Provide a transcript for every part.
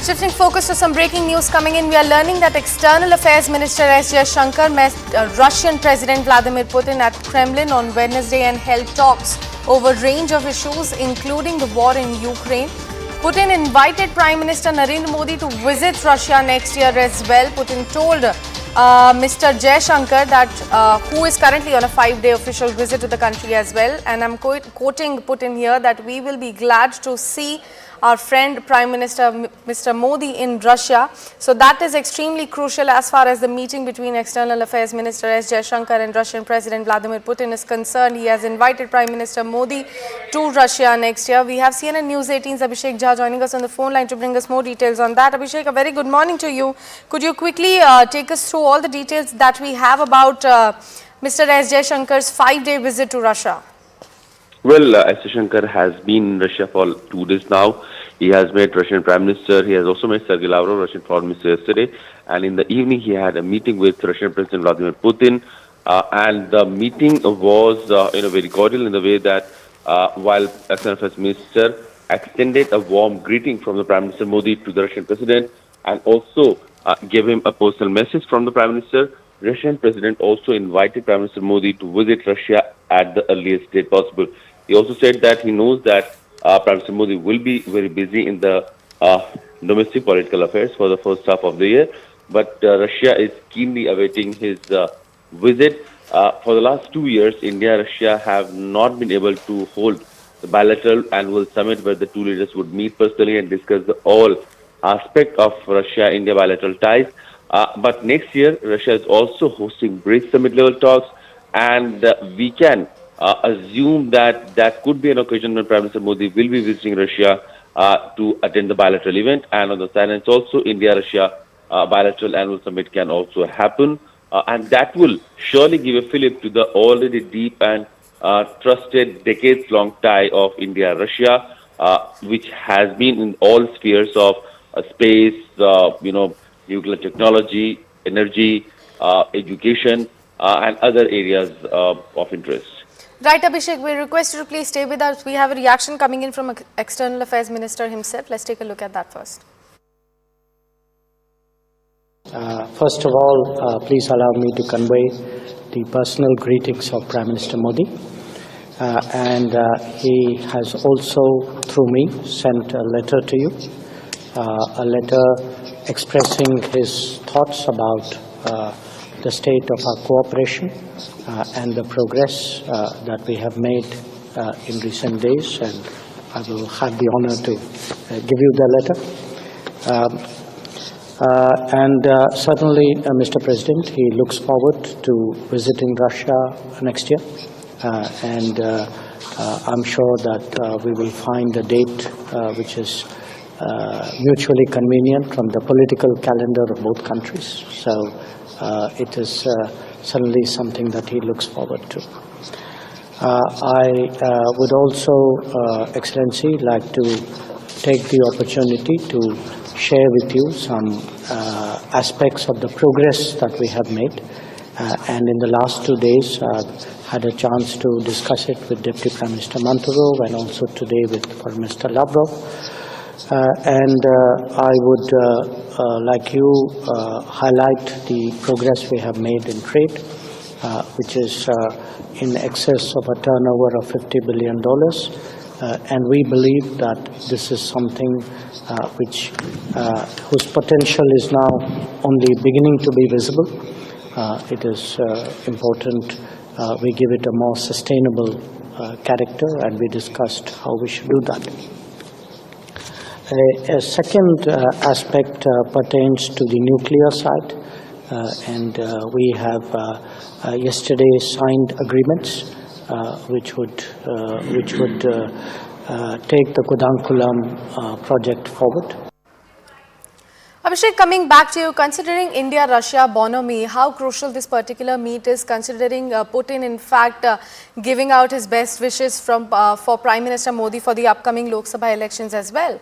Shifting focus to some breaking news coming in, we are learning that External Affairs Minister S. Jaishankar met Russian President Vladimir Putin at Kremlin on Wednesday and held talks over a range of issues, including the war in Ukraine. Putin invited Prime Minister Narendra Modi to visit Russia next year as well. Putin told Mr. Jaishankar that who is currently on a 5-day official visit to the country as well. And I'm quoting Putin here that we will be glad to see our friend Prime Minister Mr. Modi in Russia. So that is extremely crucial as far as the meeting between External Affairs Minister S. Jaishankar and Russian President Vladimir Putin is concerned. He has invited Prime Minister Modi to Russia next year. We have CNN News 18's Abhishek Jha joining us on the phone line to bring us more details on that. Abhishek, a very good morning to you. Could you quickly take us through all the details that we have about Mr. S. Jaishankar's 5-day visit to Russia? Well, S. Jaishankar has been in Russia for 2 days now. He has met Russian Prime Minister. He has also met Sergei Lavrov, Russian Foreign Minister, yesterday. And in the evening, he had a meeting with Russian President Vladimir Putin. And the meeting was very cordial in the way that while External Affairs Minister extended a warm greeting from the Prime Minister Modi to the Russian President and also gave him a personal message from the Prime Minister, Russian President also invited Prime Minister Modi to visit Russia at the earliest date possible. He also said that he knows that Prime Minister Modi will be very busy in the domestic political affairs for the first half of the year, but Russia is keenly awaiting his visit. For the last 2 years, India and Russia have not been able to hold the bilateral annual summit where the two leaders would meet personally and discuss all aspects of Russia-India bilateral ties. But next year, Russia is also hosting BRICS summit level talks, and we can assume that that could be an occasion when Prime Minister Modi will be visiting Russia to attend the bilateral event. And on the silence also, India-Russia bilateral annual summit can also happen. And that will surely give a fillip to the already deep and trusted decades-long tie of India-Russia, which has been in all spheres of space, nuclear technology, energy, education, and other areas of interest. Right, Abhishek, we request you to please stay with us. We have a reaction coming in from External Affairs Minister himself. Let's take a look at that first. First of all, please allow me to convey the personal greetings of Prime Minister Modi. And he has also, through me, sent a letter to you, a letter expressing his thoughts about the state of our cooperation and the progress that we have made in recent days, and I will have the honor to give you the letter. Certainly, Mr. President, he looks forward to visiting Russia next year, and I'm sure that we will find a date which is mutually convenient from the political calendar of both countries. So it is certainly something that he looks forward to. I would also, Excellency, like to take the opportunity to share with you some aspects of the progress that we have made. And in the last 2 days, I've had a chance to discuss it with Deputy Prime Minister Manturov and also today with Foreign Minister Lavrov. I would, like you, highlight the progress we have made in trade, which is in excess of a turnover of $50 billion. And we believe that this is something whose potential is now only beginning to be visible. It is important we give it a more sustainable character, and we discussed how we should do that. A second aspect pertains to the nuclear side, and we have yesterday signed agreements which would take the Kudankulam project forward. Abhishek, coming back to you, considering India-Russia bonhomie, how crucial this particular meet is, considering Putin, in fact, giving out his best wishes for Prime Minister Modi for the upcoming Lok Sabha elections as well?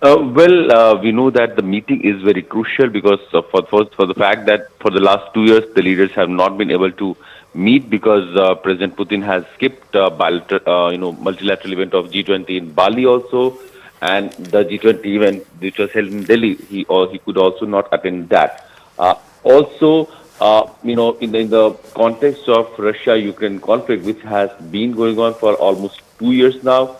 We know that the meeting is very crucial because for the fact that for the last 2 years the leaders have not been able to meet because President Putin has skipped multilateral event of G20 in Bali also, and the G20 event which was held in Delhi, he could also not attend that. Also, in the context of Russia-Ukraine conflict, which has been going on for almost 2 years now,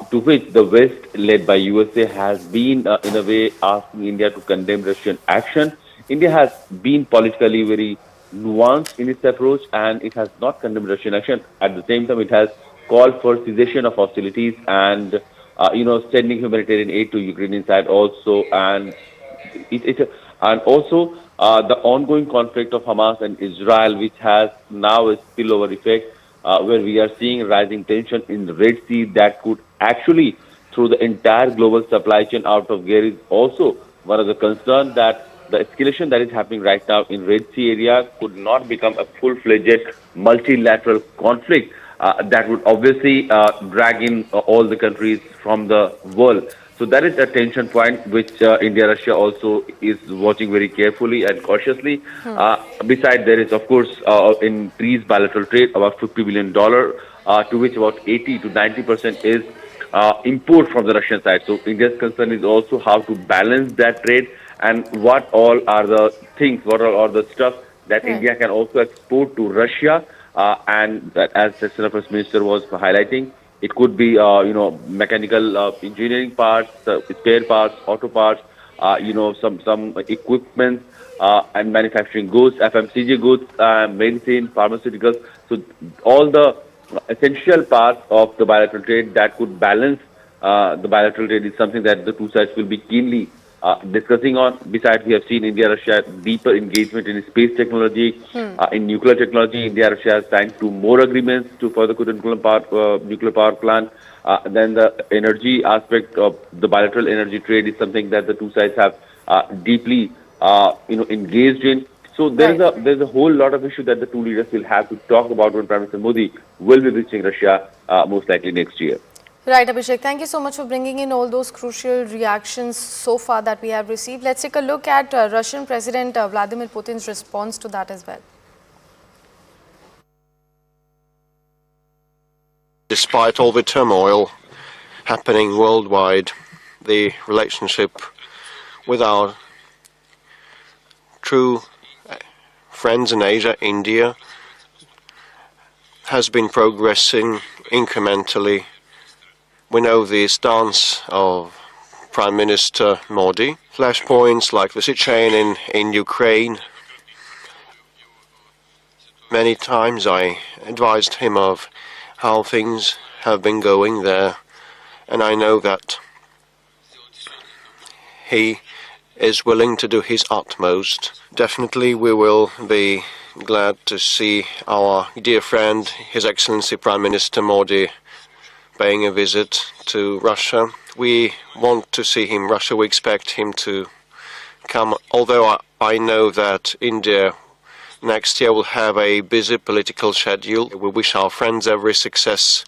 to which the West, led by USA, has been in a way asking India to condemn Russian action. India has been politically very nuanced in its approach, and it has not condemned Russian action. At the same time, it has called for cessation of hostilities and sending humanitarian aid to Ukrainian side also, and and also the ongoing conflict of Hamas and Israel, which has now a spillover effect, where we are seeing rising tension in the Red Sea that could actually throw the entire global supply chain out of gear, is also one of the concerns that the escalation that is happening right now in Red Sea area could not become a full-fledged multilateral conflict that would obviously drag in all the countries from the world. So that is a tension point which India, Russia also is watching very carefully and cautiously. Besides, there is, of course, increased bilateral trade, about $50 billion, to which about 80 to 90% is import from the Russian side. So India's concern is also how to balance that trade and what all are the things, what are all the stuff that Right. India can also export to Russia. And that, as the External Affairs Minister was highlighting, it could be, mechanical engineering parts, spare parts, auto parts, some equipment and manufacturing goods, FMCG goods, medicine, pharmaceuticals. So all the essential parts of the bilateral trade that could balance the bilateral trade is something that the two sides will be keenly discussing on. Besides, we have seen India-Russia deeper engagement in space technology, in nuclear technology. India-Russia has signed 2 more agreements to further nuclear power plant. Then the energy aspect of the bilateral energy trade is something that the two sides have deeply, engaged in. So Right. there's a whole lot of issues that the two leaders will have to talk about when Prime Minister Modi will be visiting Russia most likely next year. Right, Abhishek. Thank you so much for bringing in all those crucial reactions so far that we have received. Let's take a look at Russian President Vladimir Putin's response to that as well. Despite all the turmoil happening worldwide, the relationship with our true friends in Asia, India, has been progressing incrementally. We know the stance of Prime Minister Modi. Flashpoints like the situation in Ukraine. Many times I advised him of how things have been going there, and I know that he is willing to do his utmost. Definitely we will be glad to see our dear friend, His Excellency Prime Minister Modi, paying a visit to Russia. We want to see him in Russia. We expect him to come, although I know that India next year will have a busy political schedule. We wish our friends every success.